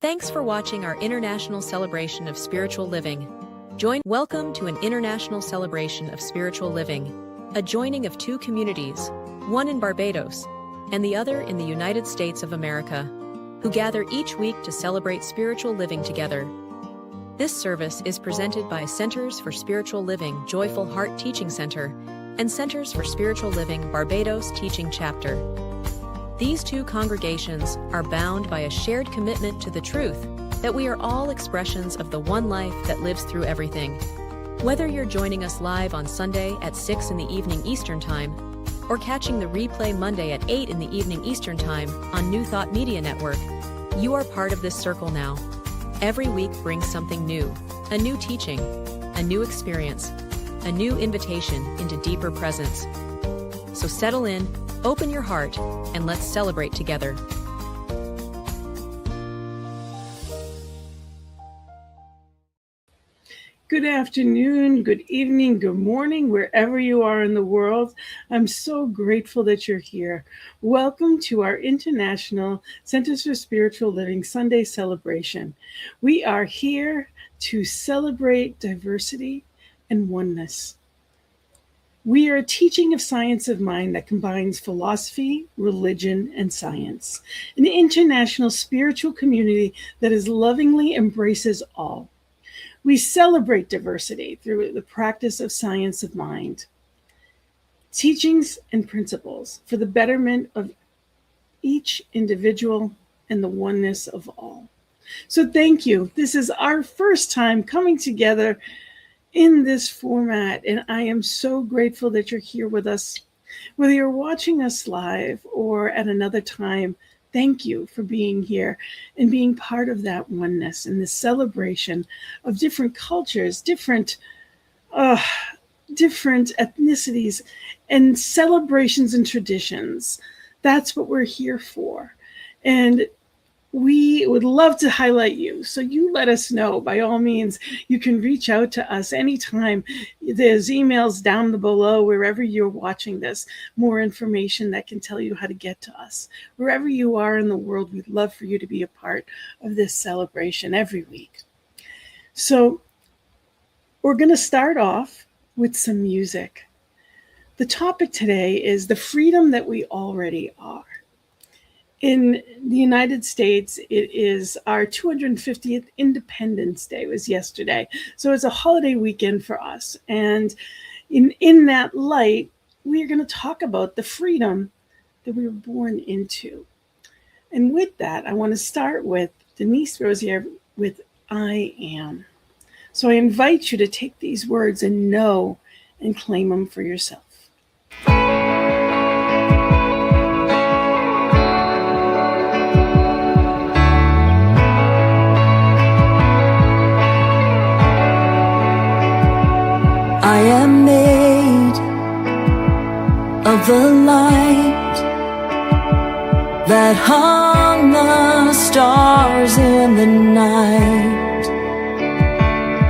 Thanks for watching our International Celebration of Spiritual Living. Welcome to an International Celebration of Spiritual Living, a joining of two communities, one in Barbados and the other in the United States of America, who gather each week to celebrate spiritual living together. This service is presented by Centers for Spiritual Living Joyful Heart Teaching Center and Centers for Spiritual Living Barbados Teaching Chapter. These two congregations are bound by a shared commitment to the truth that we are all expressions of the one life that lives through everything. Whether you're joining us live on Sunday at 6 in the evening Eastern Time, or catching the replay Monday at 8 in the evening Eastern Time on New Thought Media Network, you are part of this circle now. Every week brings something new, a new teaching, a new experience, a new invitation into deeper presence. So settle in, open your heart, and let's celebrate together. Good afternoon, good evening, good morning, wherever you are in the world. I'm so grateful that you're here. Welcome to our International Centers for Spiritual Living Sunday Celebration. We are here to celebrate diversity and oneness. We are a teaching of science of mind that combines philosophy, religion, and science. An international spiritual community that lovingly embraces all. We celebrate diversity through the practice of science of mind, teachings and principles for the betterment of each individual and the oneness of all. So thank you. This is our first time coming together in this format, and I am so grateful that you're here with us. Whether you're watching us live or at another time, thank you for being here and being part of that oneness and the celebration of different cultures, different ethnicities, and celebrations and traditions. That's what we're here for. And we would love to highlight you. So you let us know. By all means, you can reach out to us anytime. There's emails down below wherever you're watching this, more information that can tell you how to get to us. Wherever you are in the world, we'd love for you to be a part of this celebration every week. So we're going to start off with some music. The topic today is the freedom that we already are. In the United States, it is our 250th Independence Day. It was yesterday. So it's a holiday weekend for us. And in that light, we are going to talk about the freedom that we were born into. And with that, I want to start with Denise Rosier with I Am. So I invite you to take these words and know and claim them for yourself. I am made of the light that hung the stars in the night,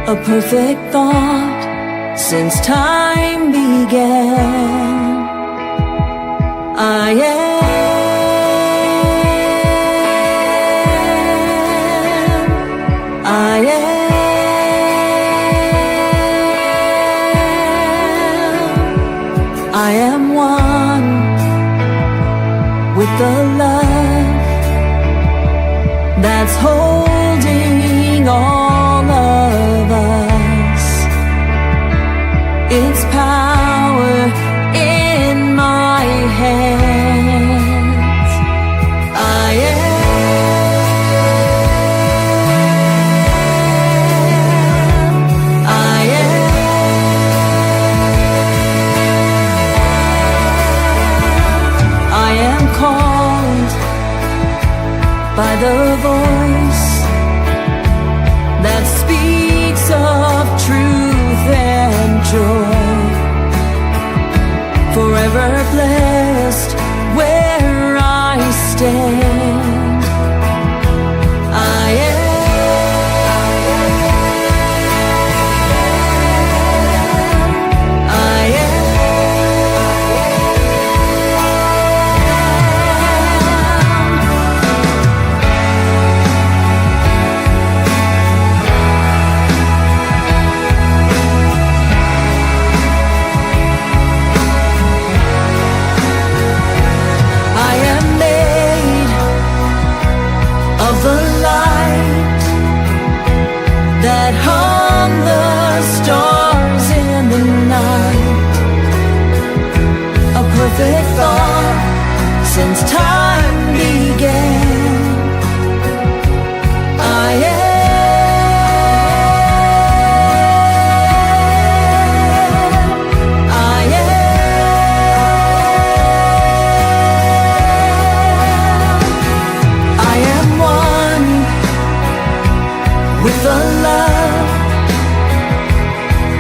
a perfect thought since time began. I am. I am one with the love that's holding all of us. It's power in my hands. I am. By the voice that speaks of truth and joy, forever blessed where I stand. I am.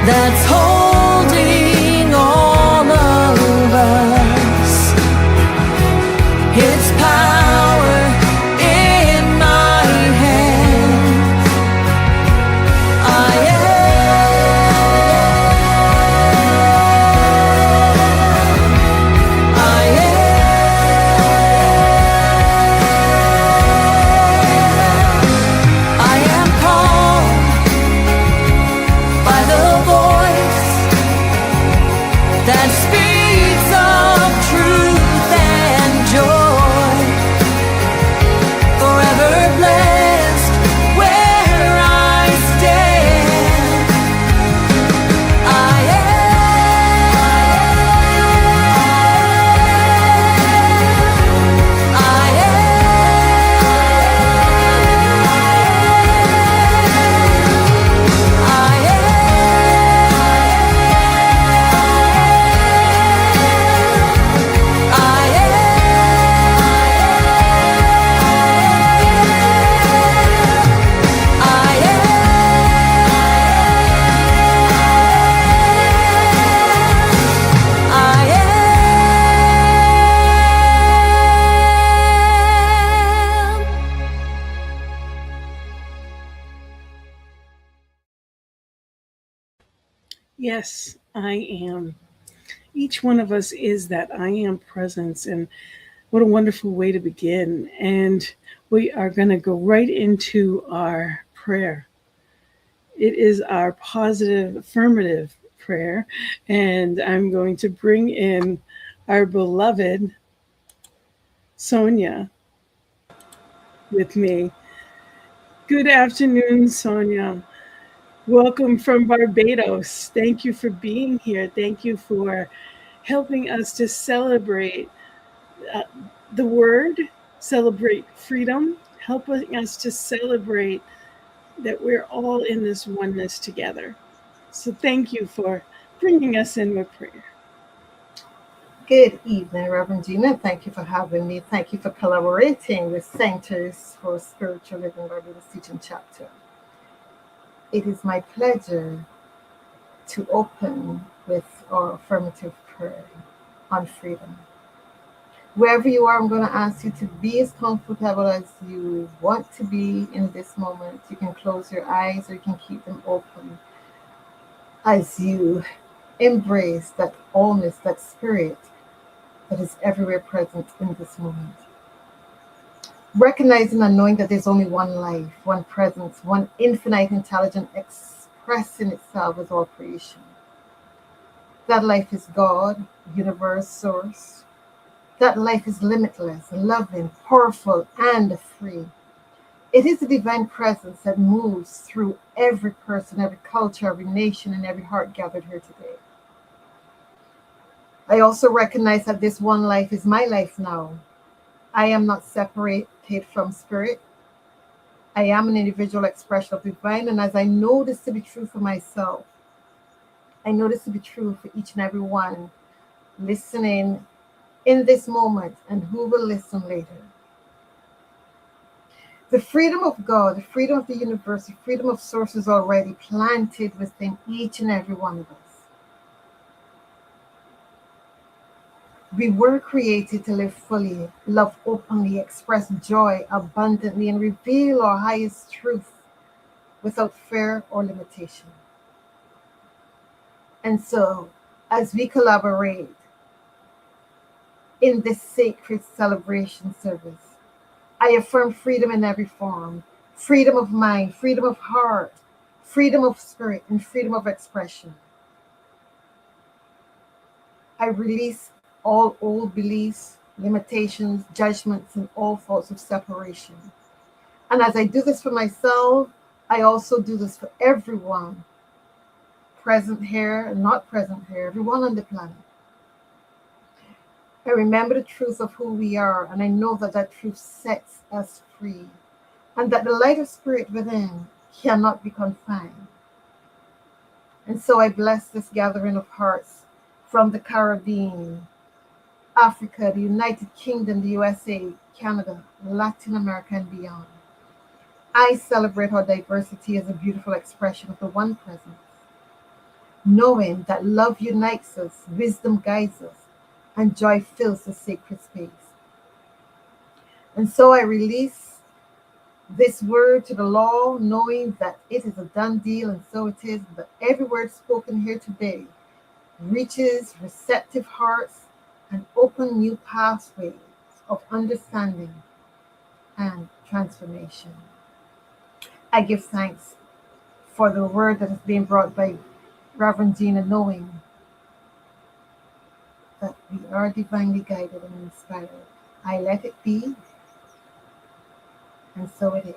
that's holding all of us. Its power in my hands. I am called by the voice that speaks of truth and joy. Forever blessed where I stand. I Yes, I am. Each one of us is that I am presence. And what a wonderful way to begin. And we are going to go right into our prayer. It is our positive, affirmative prayer. And I'm going to bring in our beloved Sonia with me. Good afternoon, Sonia. Welcome from Barbados. Thank you for being here. Thank you for helping us to celebrate the word, celebrate freedom, helping us to celebrate that we're all in this oneness together. So thank you for bringing us in with prayer. Good evening, Reverend Gina. Thank you for having me. Thank you for collaborating with Centers for Spiritual Living Barbados Teaching Chapter. It is my pleasure to open with our affirmative prayer on freedom. Wherever you are, I'm going to ask you to be as comfortable as you want to be in this moment. You can close your eyes or you can keep them open as you embrace that allness, that spirit that is everywhere present in this moment. Recognizing and knowing that there's only one life, one presence, one infinite intelligence expressing itself as all creation. That life is God, universe, source. That life is limitless, loving, powerful, and free. It is the divine presence that moves through every person, every culture, every nation, and every heart gathered here today. I also recognize that this one life is my life now. I am not separated from spirit. I am an individual expression of divine, and as I know this to be true for myself, I know this to be true for each and every one listening in this moment and who will listen later. The freedom of God, the freedom of the universe, the freedom of source is already planted within each and every one of us. We were created to live fully, love openly, express joy abundantly, and reveal our highest truth without fear or limitation. And so, as we collaborate in this sacred celebration service, I affirm freedom in every form, freedom of mind, freedom of heart, freedom of spirit, and freedom of expression. I release all old beliefs, limitations, judgments, and all thoughts of separation. And as I do this for myself, I also do this for everyone present here and not present here, everyone on the planet. I remember the truth of who we are, and I know that that truth sets us free, and that the light of spirit within cannot be confined. And so I bless this gathering of hearts from the Caribbean, Africa, the United Kingdom, the USA, Canada, Latin America, and beyond. I celebrate our diversity as a beautiful expression of the one presence. knowing that love unites us, wisdom guides us, and joy fills the sacred space. And so I release this word to the law, knowing that it is a done deal, and so it is, that every word spoken here today reaches receptive hearts and open new pathways of understanding and transformation. I give thanks for the word that is being brought by Reverend Gina, knowing that we are divinely guided and inspired. I let it be, and so it is.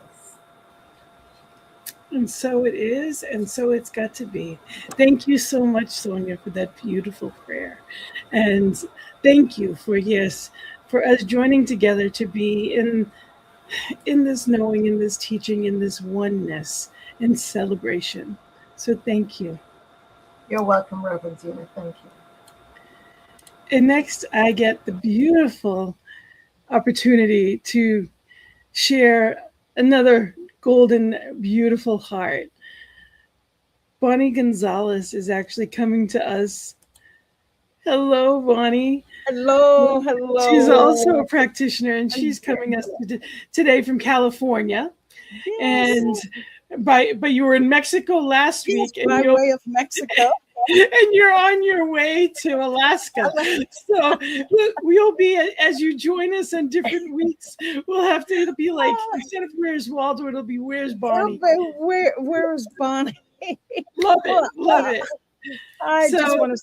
And so it is, and so it's got to be. Thank you so much, Sonia, for that beautiful prayer. And thank you for, yes, for us joining together to be in this knowing, in this teaching, in this oneness and celebration. So thank you. You're welcome, Reverend Gina. Thank you. And next, I get the beautiful opportunity to share another golden, beautiful heart. Bonnie Gonzalez is actually coming to us. Hello, Bonnie. Hello. She's also a practitioner, and she's coming us today from California. Yes. And but you were in Mexico last week, and by way of Mexico. And you're on your way to Alaska. So we'll be, as you join us in different weeks, we'll have to, it'll be like, instead of Where's Waldo, it'll be Where's Bonnie? Where's Bonnie? Love it. I just want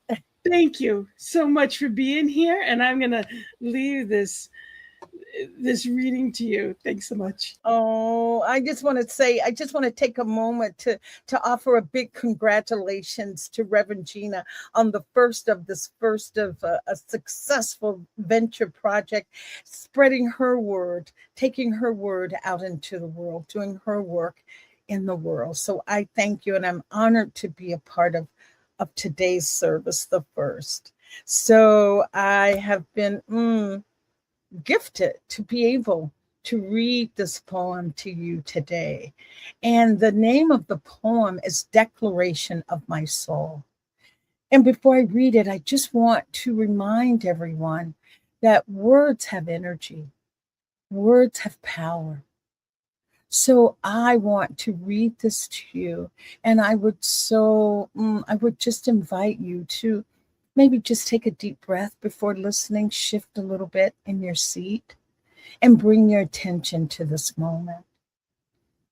to thank you so much for being here. And I'm going to leave this reading to you. Thanks so much. Oh, I just want to take a moment to offer a big congratulations to Reverend Gina on the first of a successful venture project, spreading her word, taking her word out into the world, doing her work in the world. So I thank you, and I'm honored to be a part of today's service, the first. So I have been gifted to be able to read this poem to you today. And the name of the poem is Declaration of My Soul. And before I read it, I just want to remind everyone that words have energy, words have power. So I want to read this to you, and I would just invite you to maybe just take a deep breath before listening, shift a little bit in your seat, and bring your attention to this moment.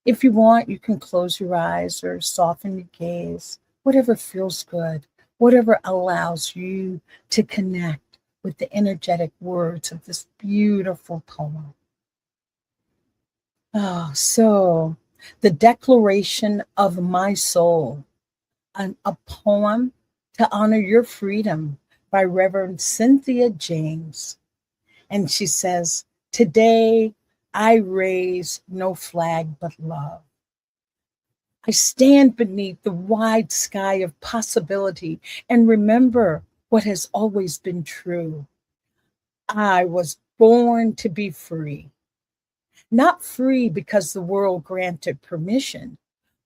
If you want, you can close your eyes or soften your gaze, whatever feels good, whatever allows you to connect with the energetic words of this beautiful poem. Oh, so the Declaration of My Soul, a poem to honor your freedom by Reverend Cynthia James. And she says, today I raise no flag but love. I stand beneath the wide sky of possibility and remember what has always been true. I was born to be free. Not free because the world granted permission,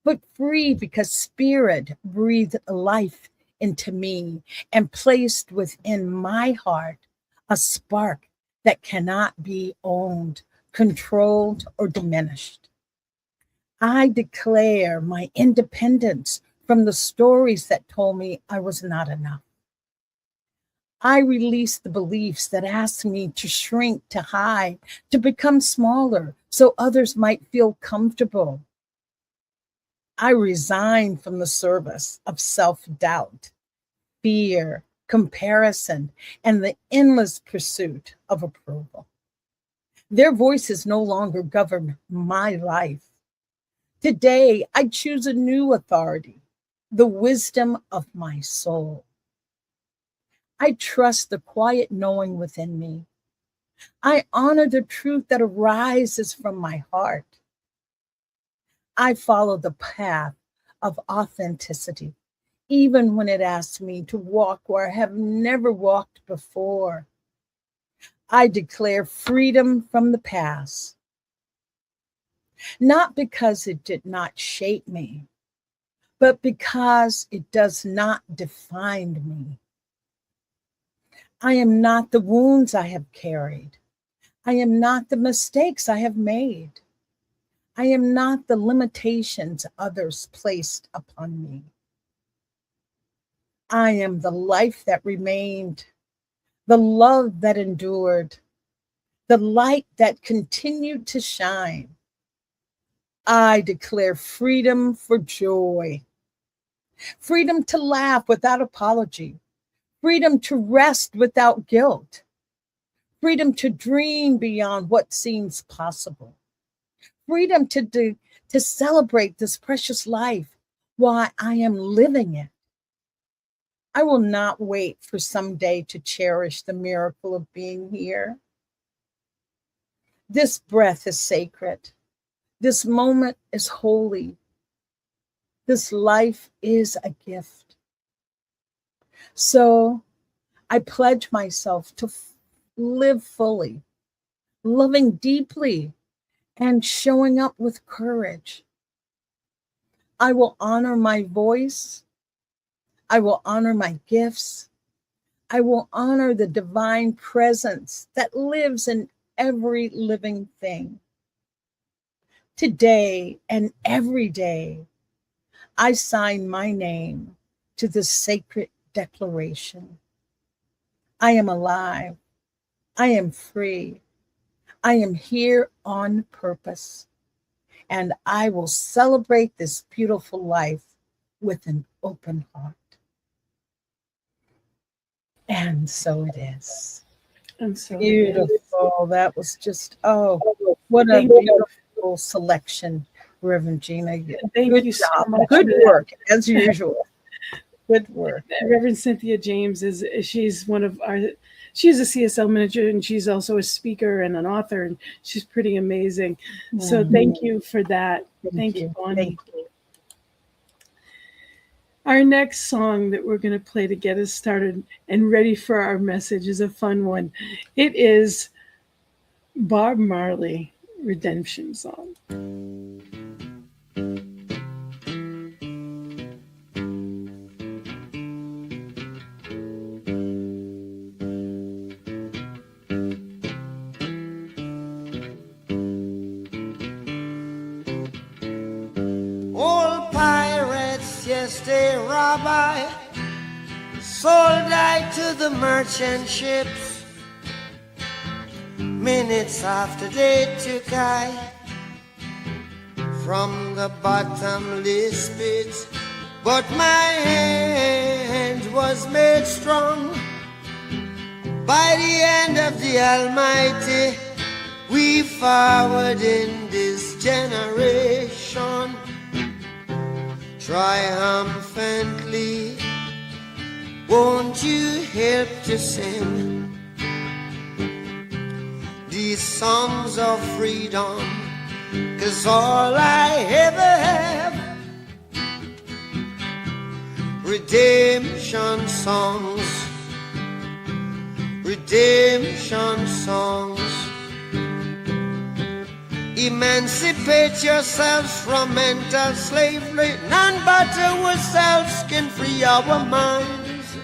but free because spirit breathed life into me and placed within my heart a spark that cannot be owned, controlled, or diminished. I declare my independence from the stories that told me I was not enough. I release the beliefs that asked me to shrink, to hide, to become smaller so others might feel comfortable. I resign from the service of self-doubt, fear, comparison, and the endless pursuit of approval. Their voices no longer govern my life. Today, I choose a new authority, the wisdom of my soul. I trust the quiet knowing within me. I honor the truth that arises from my heart. I follow the path of authenticity, even when it asks me to walk where I have never walked before. I declare freedom from the past, not because it did not shape me, but because it does not define me. I am not the wounds I have carried. I am not the mistakes I have made. I am not the limitations others placed upon me. I am the life that remained, the love that endured, the light that continued to shine. I declare freedom for joy, freedom to laugh without apology, freedom to rest without guilt, freedom to dream beyond what seems possible, freedom to celebrate this precious life while I am living it. I will not wait for someday to cherish the miracle of being here. This breath is sacred. This moment is holy. This life is a gift. So I pledge myself to live fully, loving deeply, and showing up with courage. I will honor my voice. I will honor my gifts. I will honor the divine presence that lives in every living thing. Today and every day, I sign my name to this sacred declaration. I am alive. I am free. I am here on purpose. And I will celebrate this beautiful life with an open heart. And so it is. And so Beautiful. That was just, oh, what a Thank you. beautiful selection, Reverend Gina. Thank Good you so job. much Good for that. work, as usual. Good work. Reverend Cynthia James she's one of our, she's a CSL manager, and she's also a speaker and an author, and she's pretty amazing. So thank you for that. Thank you, Bonnie. Thank you. Our next song that we're going to play to get us started and ready for our message is a fun one. It is Bob Marley, Redemption Song. Old pirates, yes, they rob I, sold I to the merchant ships. Minutes after they took I from the bottomless pit, but my hand was made strong by the hand of the Almighty. We forward in this generation triumphantly. Won't you help to sing these songs of freedom? 'Cause all I ever have, redemption songs, redemption songs. Emancipate yourselves from mental slavery. None but ourselves can free our minds.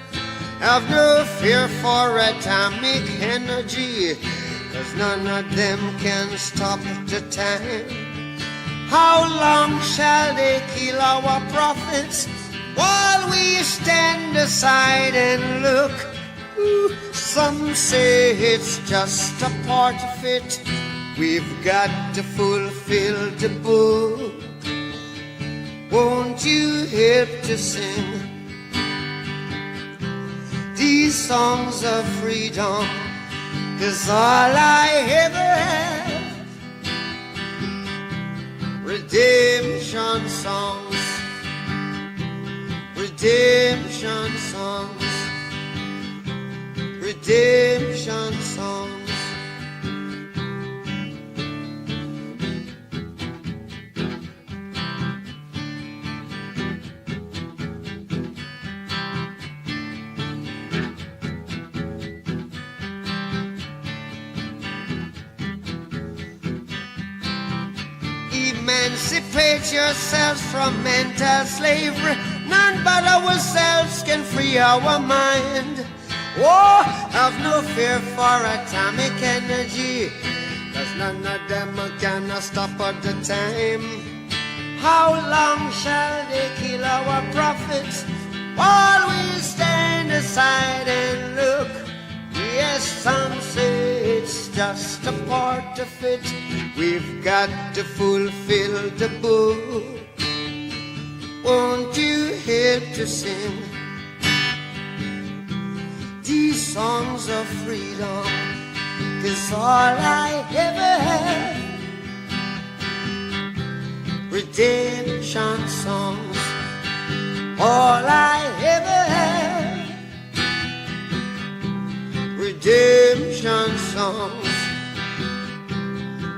Have no fear for atomic energy, 'cause none of them can stop the time. How long shall they kill our prophets while we stand aside and look? Ooh, some say it's just a part of it. We've got to fulfill the book. Won't you help to sing these songs of freedom? 'Cause all I ever have, redemption songs, redemption songs, redemption songs. Emancipate yourselves from mental slavery. None but ourselves can free our mind. Oh, have no fear for atomic energy, 'cause none of them can stop at the time. How long shall they kill our prophets while we stand aside and look? Yes, some say it's just a part of it. We've got to fulfill the book. Won't you help to sing these songs of freedom? 'Cause all I ever had, redemption songs, all I ever had, redemption songs,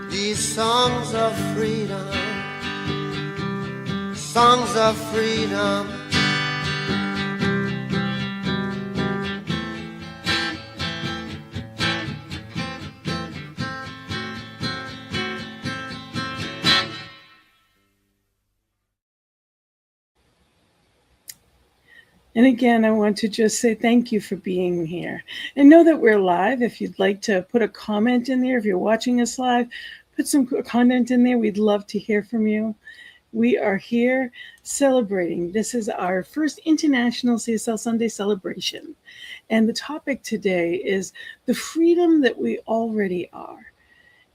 these songs of freedom, songs of freedom. And again, I want to just say thank you for being here. And know that we're live. If you'd like to put a comment in there, if you're watching us live, put some content in there. We'd love to hear from you. We are here celebrating. This is our first International CSL Sunday Celebration. And the topic today is the freedom that we already are.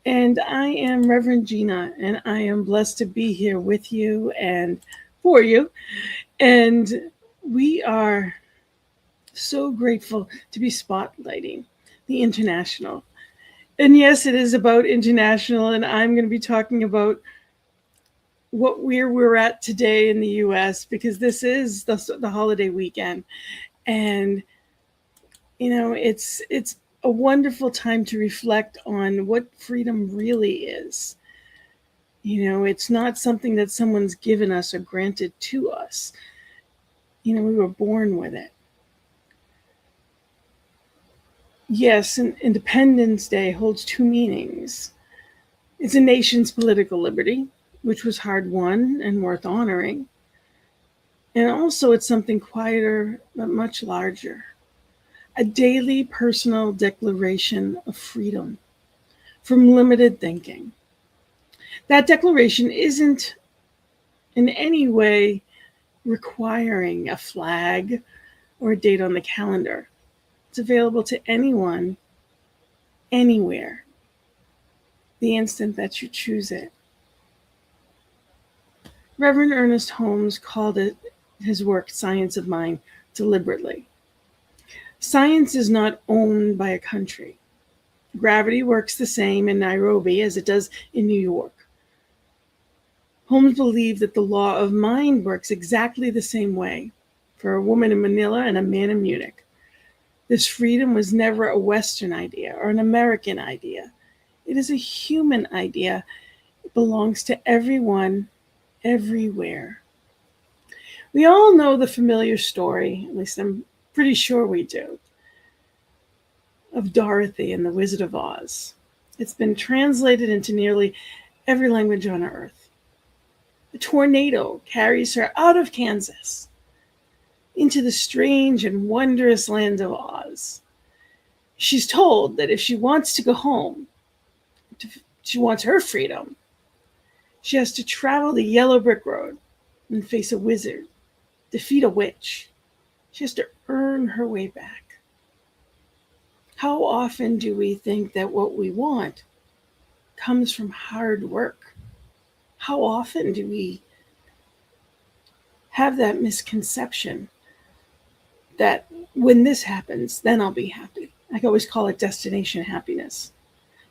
And I am Reverend Gina, and I am blessed to be here with you and for you. And we are so grateful to be spotlighting the international. And yes, it is about international, and I'm going to be talking about where we're at today in the U.S. because this is the holiday weekend. And, you know, it's a wonderful time to reflect on what freedom really is. You know, it's not something that someone's given us or granted to us. You know, we were born with it. Yes, and Independence Day holds two meanings. It's a nation's political liberty, which was hard won and worth honoring. And also it's something quieter, but much larger. A daily personal declaration of freedom from limited thinking. That declaration isn't in any way requiring a flag or a date on the calendar. It's available to anyone, anywhere, the instant that you choose it. Reverend Ernest Holmes called it his work, Science of Mind, deliberately. Science is not owned by a country. Gravity works the same in Nairobi as it does in New York. Holmes believed that the law of mind works exactly the same way for a woman in Manila and a man in Munich. This freedom was never a Western idea or an American idea. It is a human idea. It belongs to everyone, everywhere. We all know the familiar story, at least I'm pretty sure we do, of Dorothy and the Wizard of Oz. It's been translated into nearly every language on earth. A tornado carries her out of Kansas into the strange and wondrous land of Oz. She's told that if she wants to go home, she wants her freedom, she has to travel the yellow brick road and face a wizard, defeat a witch. She has to earn her way back. How often do we think that what we want comes from hard work? How often do we have that misconception that when this happens, then I'll be happy? I can always call it destination happiness.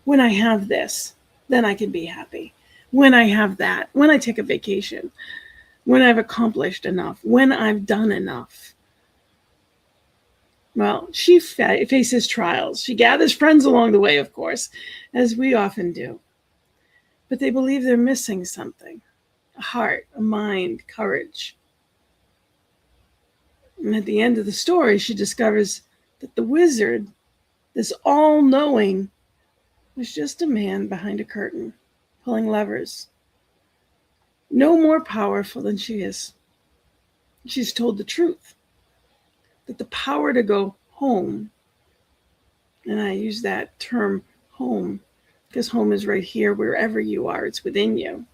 When I have this, then I can be happy. When I have that, when I take a vacation, when I've accomplished enough, when I've done enough. Well, she faces trials. She gathers friends along the way, of course, as we often do. But they believe they're missing something, a heart, a mind, courage. And at the end of the story, she discovers that the wizard, this all-knowing, was just a man behind a curtain, pulling levers. no more powerful than she is. She's told the truth, that the power to go home, and I use that term home because home is right here, wherever you are, it's within you,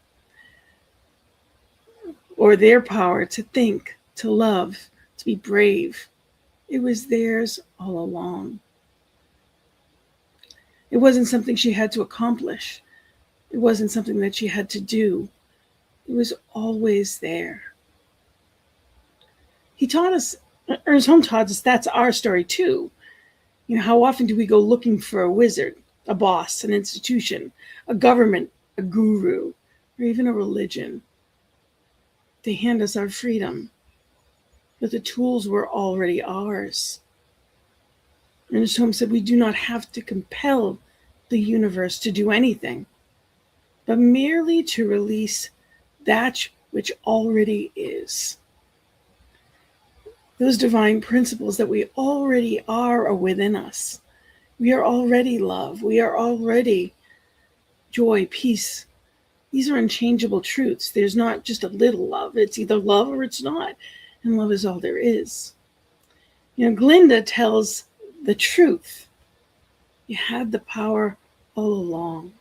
or their power to think, to love, to be brave, it was theirs all along. It wasn't something she had to accomplish. It wasn't something that she had to do. It was always there. He taught us, Ernest Holmes taught us, that's our story too. You know, how often do we go looking for a wizard, a boss, an institution, a government, a guru, or even a religion? They hand us our freedom, but the tools were already ours. Ernest Holmes said we do not have to compel the universe to do anything, but merely to release that which already is. Those divine principles that we already are within us. We are already love. We are already joy, peace. These are unchangeable truths. There's not just a little love. It's either love or it's not. And love is all there is. You know, Glinda tells the truth. You had the power all along.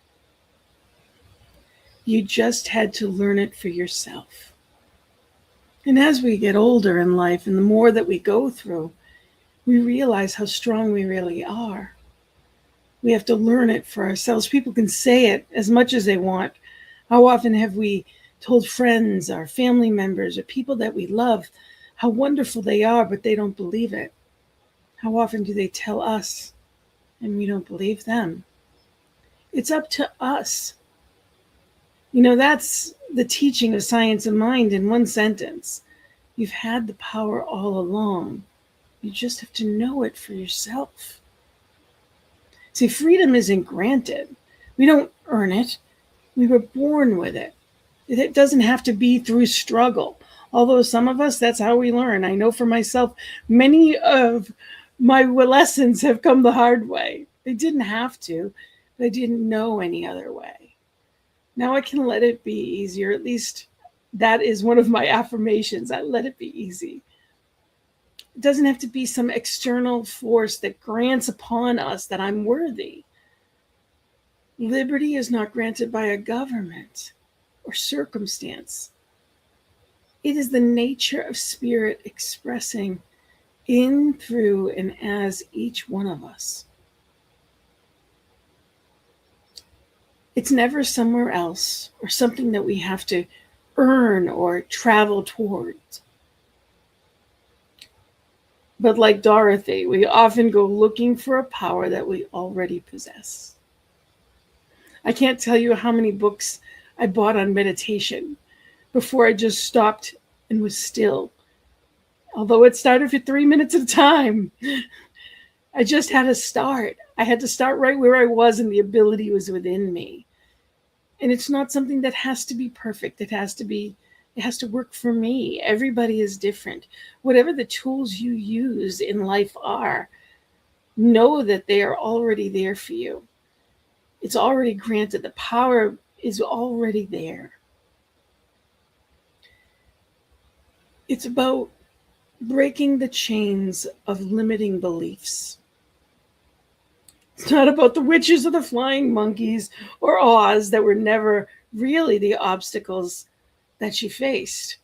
You just had to learn it for yourself. And as we get older in life and the more that we go through, we realize how strong we really are. We have to learn it for ourselves. People can say it as much as they want. How often have we told friends, our family members, or people that we love how wonderful they are, but they don't believe it? How often do they tell us and we don't believe them? It's up to us. You know, that's the teaching of Science of Mind in one sentence. You've had the power all along. You just have to know it for yourself. See, freedom isn't granted. We don't earn it. We were born with it. It doesn't have to be through struggle. Although some of us, that's how we learn. I know for myself, many of my lessons have come the hard way. They didn't have to, but I didn't know any other way. Now I can let it be easier. At least that is one of my affirmations. I let it be easy. It doesn't have to be some external force that grants upon us that I'm worthy. Liberty is not granted by a government or circumstance. It is the nature of spirit expressing in, through, and as each one of us. It's never somewhere else or something that we have to earn or travel towards. But like Dorothy, we often go looking for a power that we already possess. I can't tell you how many books I bought on meditation before I just stopped and was still. Although it started for 3 minutes at a time, I just had to start. I had to start right where I was, and the ability was within me. And it's not something that has to be perfect. It has to work for me. Everybody is different. Whatever the tools you use in life are, know that they are already there for you. It's already granted. The power is already there. It's about breaking the chains of limiting beliefs. It's not about the witches or the flying monkeys or Oz that were never really the obstacles that she faced.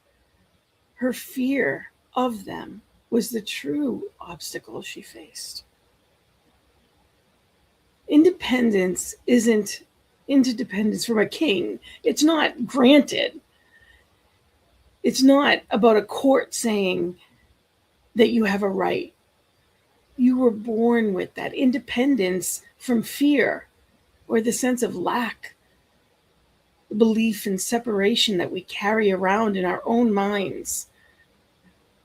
Her fear of them was the true obstacle she faced. Independence isn't interdependence from a king. It's not granted. It's not about a court saying that you have a right. You were born with that independence from fear or the sense of lack, the belief in separation that we carry around in our own minds.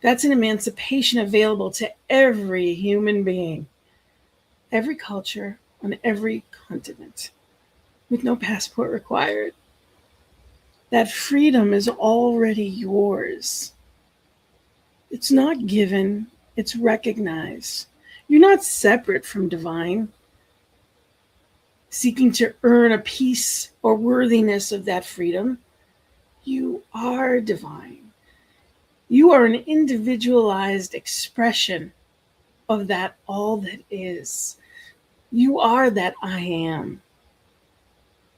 That's an emancipation available to every human being, every culture, on every continent, with no passport required. That freedom is already yours. It's not given, it's recognized. You're not separate from divine, seeking to earn a piece or worthiness of that freedom. You are divine. You are an individualized expression of that all that is. You are that I am.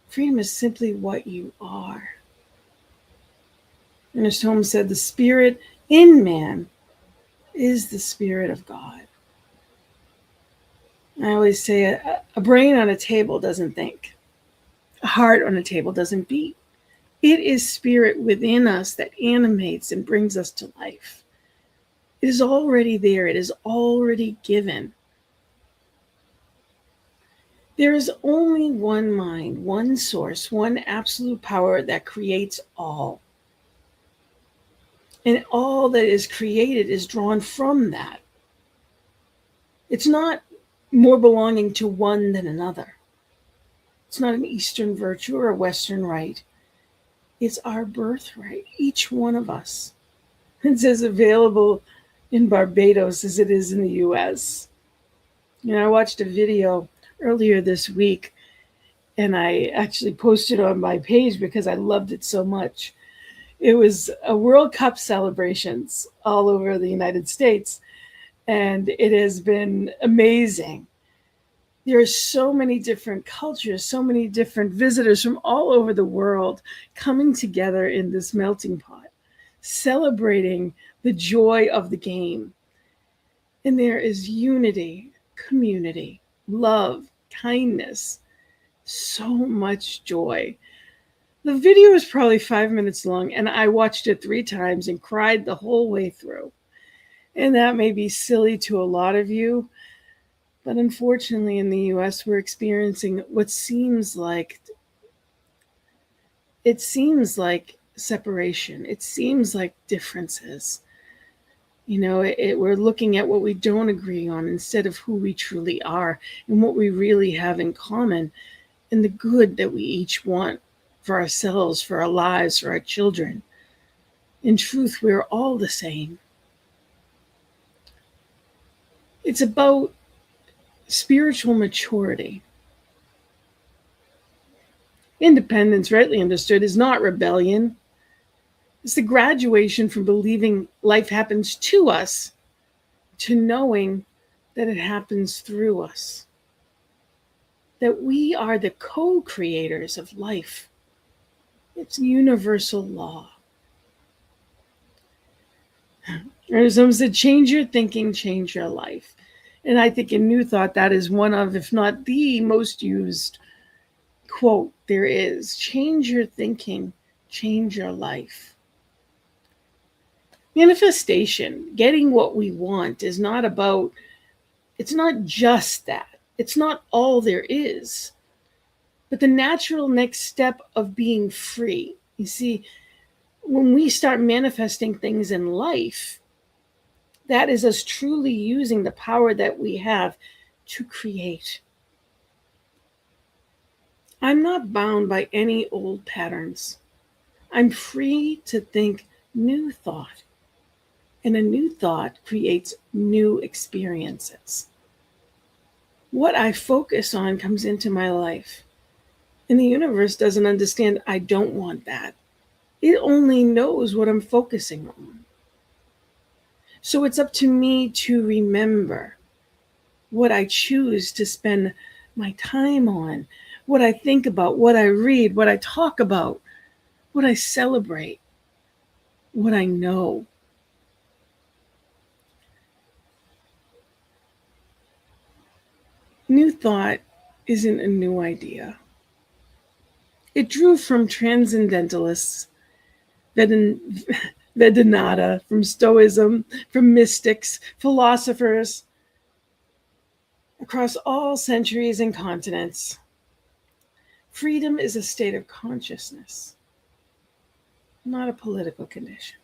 Freedom is simply what you are. Ernest Holmes said, the spirit in man is the spirit of God. I always say a brain on a table doesn't think. A heart on a table doesn't beat. It is spirit within us that animates and brings us to life. It is already there. It is already given. There is only one mind, one source, one absolute power that creates all. And all that is created is drawn from that. It's not more belonging to one than another. It's not an Eastern virtue or a Western right. It's our birthright, each one of us. It's as available in Barbados as it is in the US. I watched a video earlier this week, and I actually posted on my page because I loved it so much. It was a World Cup celebrations all over the United States, and it has been amazing. There are so many different cultures, so many different visitors from all over the world coming together in this melting pot, celebrating the joy of the game. And there is unity, community, love, kindness, so much joy. The video is probably 5 minutes long, and I watched it 3 times and cried the whole way through. And that may be silly to a lot of you, but unfortunately in the US, we're experiencing what seems like separation. It seems like differences. We're looking at what we don't agree on instead of who we truly are and what we really have in common and the good that we each want for ourselves, for our lives, for our children. In truth, we're all the same. It's about spiritual maturity. Independence, rightly understood, is not rebellion. It's the graduation from believing life happens to us to knowing that it happens through us. That we are the co-creators of life. It's universal law. Or someone said, change your thinking, change your life. And I think in New Thought, that is one of, if not the most used quote there is. Change your thinking, change your life. Manifestation, getting what we want, it's not just that. It's not all there is. But the natural next step of being free. You see, when we start manifesting things in life, that is us truly using the power that we have to create. I'm not bound by any old patterns. I'm free to think new thought. And a new thought creates new experiences. What I focus on comes into my life. And the universe doesn't understand I don't want that. It only knows what I'm focusing on. So it's up to me to remember what I choose to spend my time on, what I think about, what I read, what I talk about, what I celebrate, what I know. New thought isn't a new idea. It drew from transcendentalists, Vedanta, from Stoicism, from mystics, philosophers across all centuries and continents. Freedom is a state of consciousness, not a political condition.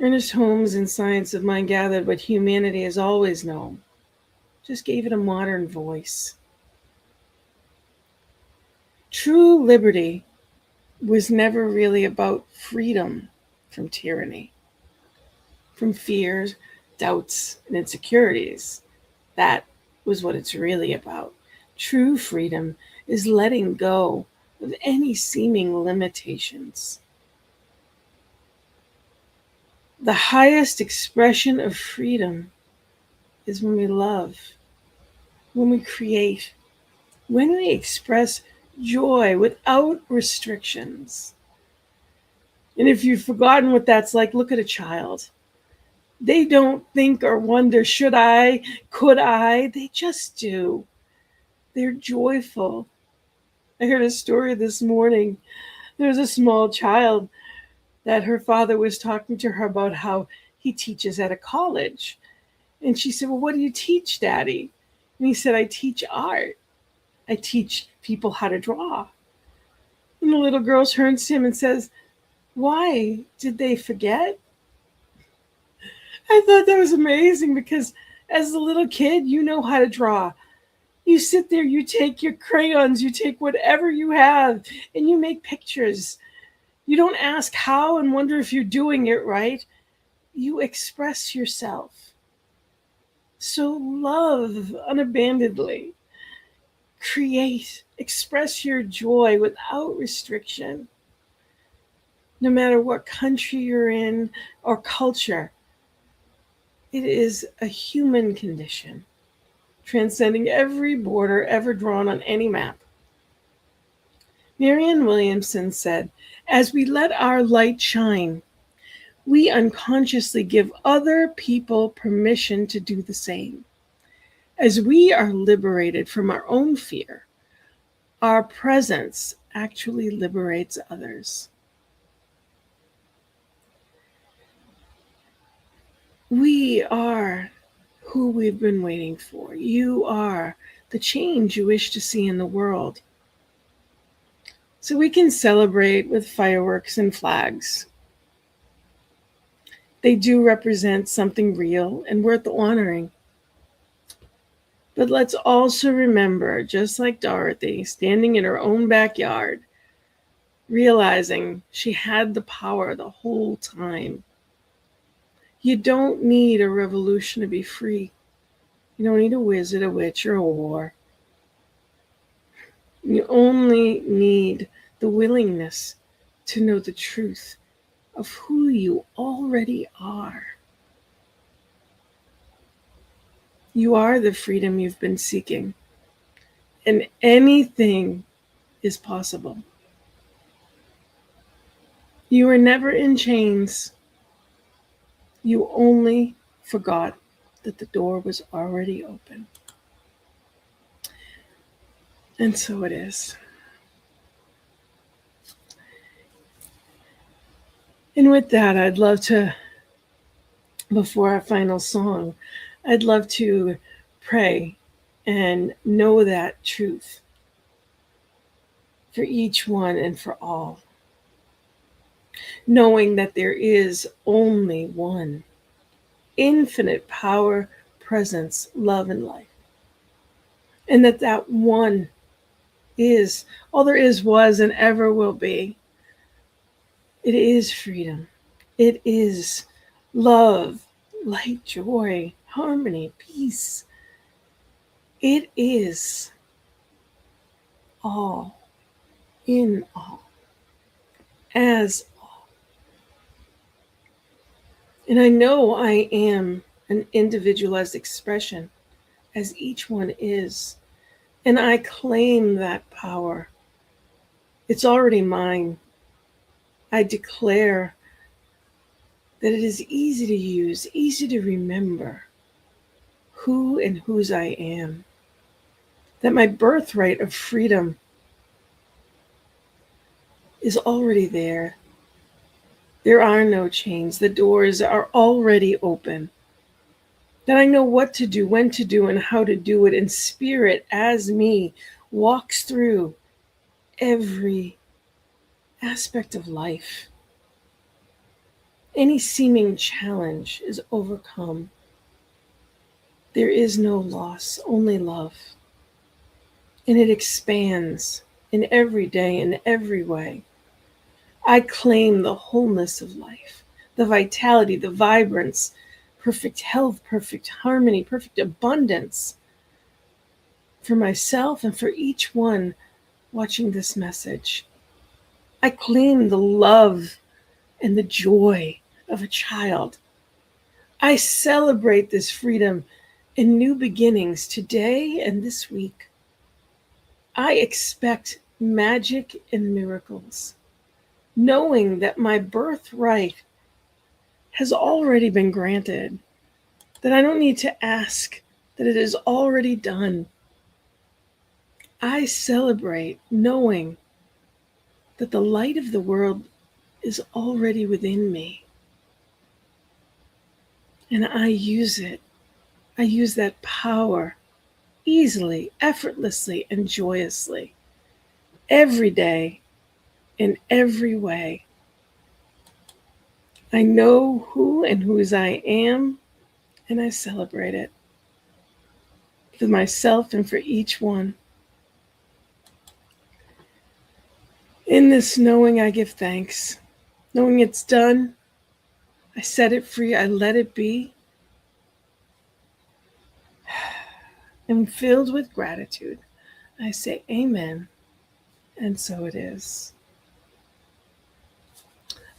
Ernest Holmes in Science of Mind gathered what humanity has always known, just gave it a modern voice. True liberty was never really about freedom from tyranny, from fears, doubts, and insecurities. That was what it's really about. True freedom is letting go of any seeming limitations. The highest expression of freedom is when we love, when we create, when we express joy without restrictions. And if you've forgotten what that's like, look at a child. They don't think or wonder, should I, could I? They just do. They're joyful. I heard a story this morning. There was a small child that her father was talking to her about how he teaches at a college. And she said, well, what do you teach, Daddy? And he said, I teach art. I teach people how to draw. And the little girl turns to him and says, why? Did they forget? I thought that was amazing because as a little kid, you know how to draw. You sit there, you take your crayons, you take whatever you have, and you make pictures. You don't ask how and wonder if you're doing it right. You express yourself. So love unabandonedly. Create, express your joy without restriction. No matter what country you're in or culture, it is a human condition, transcending every border ever drawn on any map. Marianne Williamson said, as we let our light shine, we unconsciously give other people permission to do the same. As we are liberated from our own fear, our presence actually liberates others. We are who we've been waiting for. You are the change you wish to see in the world. So we can celebrate with fireworks and flags. They do represent something real and worth honoring. But let's also remember, just like Dorothy, standing in her own backyard, realizing she had the power the whole time. You don't need a revolution to be free. You don't need a wizard, a witch, or a war. You only need the willingness to know the truth of who you already are. You are the freedom you've been seeking, and anything is possible. You were never in chains. You only forgot that the door was already open. And so it is. And with that, I'd love to, before our final song, I'd love to pray and know that truth for each one and for all. Knowing that there is only one infinite power, presence, love, and life. And that one is all there is, was, and ever will be. It is freedom. It is love, light, joy, harmony, peace. It is all, in all, as all. And I know I am an individualized expression, as each one is. And I claim that power. It's already mine. I declare that it is easy to use, easy to remember who and whose I am. That my birthright of freedom is already there. There are no chains. The doors are already open. That I know what to do, when to do, and how to do it. And Spirit, as me, walks through every aspect of life. Any seeming challenge is overcome. There is no loss, only love. And it expands in every day, in every way. I claim the wholeness of life, the vitality, the vibrance, perfect health, perfect harmony, perfect abundance for myself and for each one watching this message. I claim the love and the joy of a child. I celebrate this freedom and new beginnings today and this week. I expect magic and miracles, knowing that my birthright has already been granted, that I don't need to ask, that it is already done. I celebrate knowing that the light of the world is already within me. And I use it. I use that power easily, effortlessly, and joyously every day in every way. I know who and whose I am, and I celebrate it for myself and for each one. In this knowing, I give thanks. Knowing it's done, I set it free, I let it be. And filled with gratitude, I say amen, and so it is.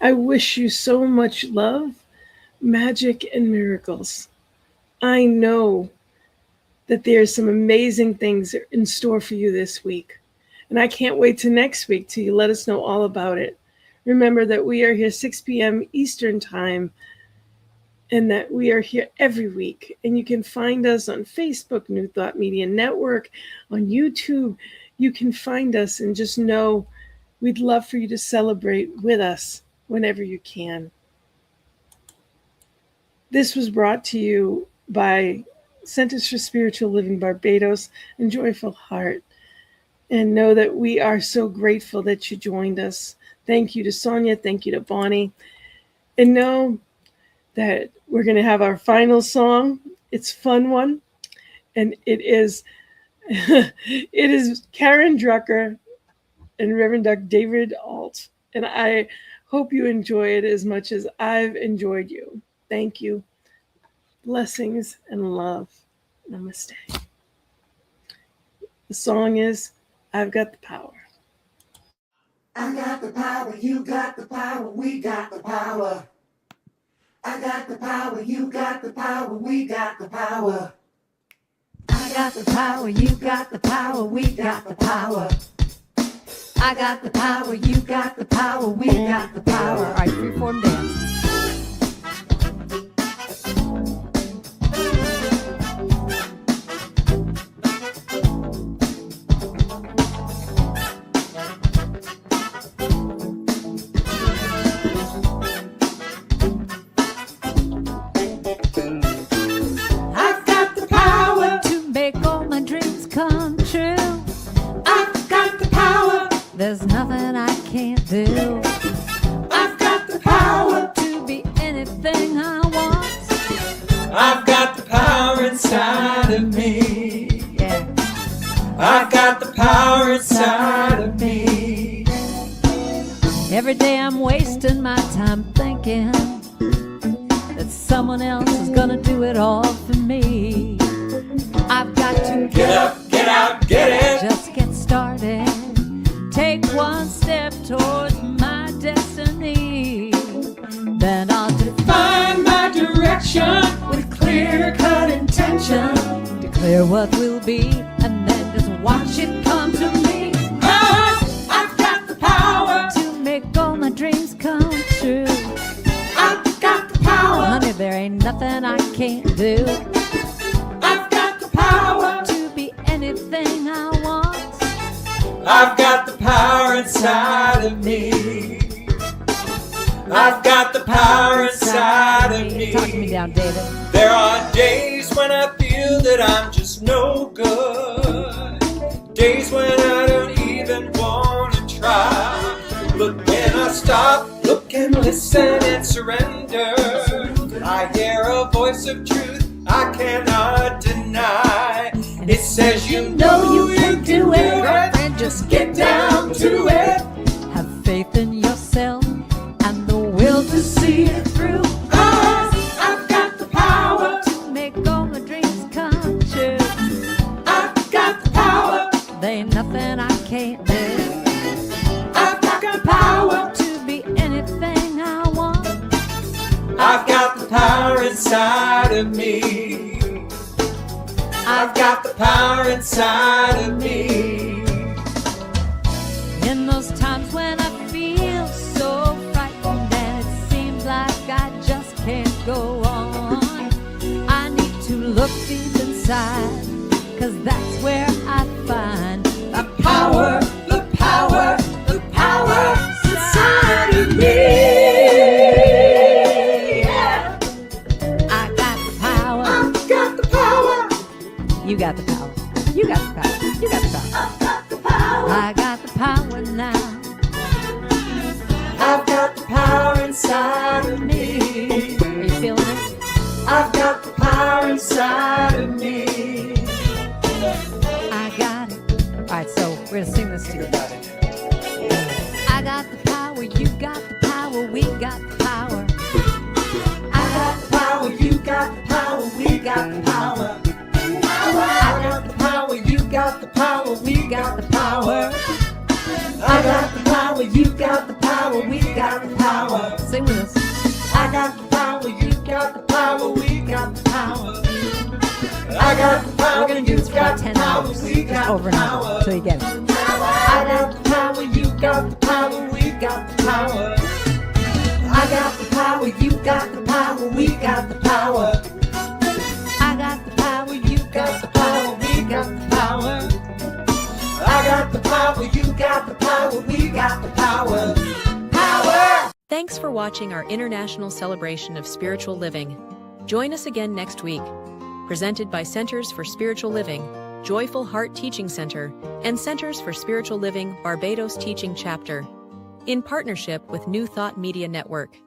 I wish you so much love, magic, and miracles. I know that there's some amazing things in store for you this week. And I can't wait till next week till you let us know all about it. Remember that we are here 6 p.m. Eastern Time, and that we are here every week. And you can find us on Facebook, New Thought Media Network, on YouTube. You can find us, and just know we'd love for you to celebrate with us whenever you can. This was brought to you by Centers for Spiritual Living Barbados and Joyful Heart. And know that we are so grateful that you joined us. Thank you to Sonia. Thank you to Bonnie. And know that we're going to have our final song. It's a fun one. And it is Karen Drucker and Reverend Dr. David Alt. And I hope you enjoy it as much as I've enjoyed you. Thank you. Blessings and love. Namaste. The song is I've Got the Power. I got the power, you got the power, we got the power. I got the power, you got the power, we got the power. I got the power, you got the power, we got the power. I got the power, you got the power, we got the power. All right, freeform dance. I've got the power To make all my dreams come true. I've got the power. There's nothing I can't do. I've got the power. To be anything I want. I've got the power inside of me. Yeah. I've got the power inside of me. Every day I'm wasting my time thinking that someone else is gonna do it all for me. I've got to Get up, get out, get it. just get started. Take one step towards my destiny. Then I'll Find my direction with clear-cut intention. declare what will be, and then just watch it come to me. I've got the power. To make all my dreams come true. I've got the power. Honey, there ain't nothing I can't do. I've got the power. To be anything I want. I've got the power inside of me. I've got the power inside of me. Talk to me down, David. There are days when I feel that I'm just no good. Days when I don't even want to try. But when I stop, look and listen and surrender, I hear a voice of truth I cannot deny. It says you know you can do it, and just get down to it. Have faith in yourself and the will to see it through. I've got the power. To make all my dreams come true. I've got the power. There ain't nothing I can't can't live. I've got the power to be anything I want. I've got the power inside of me. I've got the power inside of me. In those times when I feel so frightened and it seems like I just can't go on, I need to look deep inside, 'cause that's where I find the power, the power, the power inside of me. Yeah. I got the power. I've got the power. You got the power. You got the power. You got the power. I've got the power. I got the power now. I've got the power inside of me. Are you feeling it? I've got the power inside of me. I got it. All right, so we're gonna sing this together. I got the power, you got the power, we got the power. I got the power, you got the power, we got the power. I got the power, you got the power, we got the power. I got the power, you got the power, we got the power. Sing with us. I got the power, you got the power, we got the power. I got the power. We're gonna do this for about 10 hours, just over and over, until you get it. I got the power, you got the power, we got the power. I got the power, you got the power, we got the power. I got the power, you got the power, we got the power. I got the power, you got the power, we got the power. Power! Thanks for watching our International Celebration of Spiritual Living. Join us again next week. Presented by Centers for Spiritual Living, Joyful Heart Teaching Center, and Centers for Spiritual Living Barbados Teaching Chapter. In partnership with New Thought Media Network.